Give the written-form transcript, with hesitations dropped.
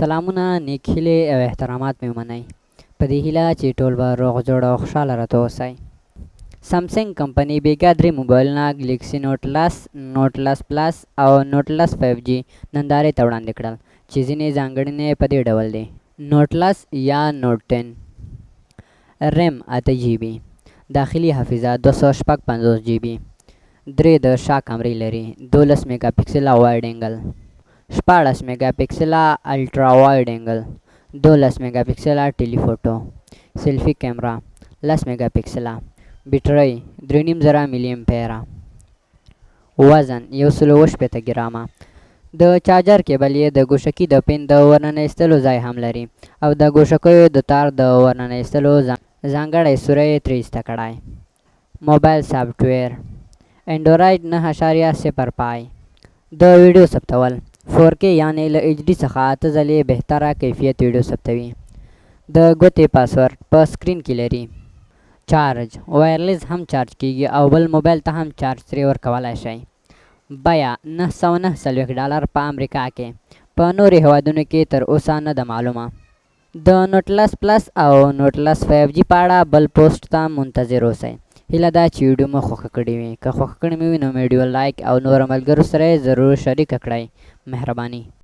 سلامونه، نیک هیلې او احترامات مې ومنئ. په دې هیله چې ټول به روغ جوړ او خوشحاله راته اوسئ. سمسنګ کمپنۍ بیګا 3 موبایلونه ګلیکسي نوټ 10، نوټ 10 پلس او نوټ 10 5G نندارې ته وړاندې کړل چې ځینې ځانګړنې په دې ډول دي: نوټ 10 یا نوټ 10 ریم 8 GB، داخلي حافظه 256 GB، 3 د شا کمرې لري، 12 میګا پکسله وایډ انګل، 14 میگا پکسله الټرا وایډ انګل، 12 میگا پکسله ټیلیفوټو، سیلفي کیمرا 10 میگا پکسله، بیټرۍ 3.5 ملي امپیره، وزن 180 ګرامه. د چارجر کیبل یې د ګوشکي د پین د ورننیستلو ځای هم لري او د ګوشکیو د تار د ورننیستلو ځانګړی سوری یې ترې ایسته کړی. موبایل سافټویر انډرایډ 9.0 پای. د ویډیو ثبتول 4K یعنی له HD څخه 8 ځلې بهتره کیفیت ویډیو ثبتوي. د ګوتې پاسورډ په سکرین کې لري. چارج وایرلیس هم چارج کیږي او بل موبایل ته هم چارج ترې ورکولی شئ. بیه $949 په امریکا کې، په نورو هیوادونو کې تر اوسه نه ده معلومه. د نوټ 10 پلس او نوټ 10 5G په اړه بل پوسټ ته منتظر اوسئ. هیله ده چې ویډیو مو خوښه کړې وي. که خوښه کړې مې وي نو ویډیو لایک او نورو ملګرو سره یې ضرور شریکه کړئ. مهرباني.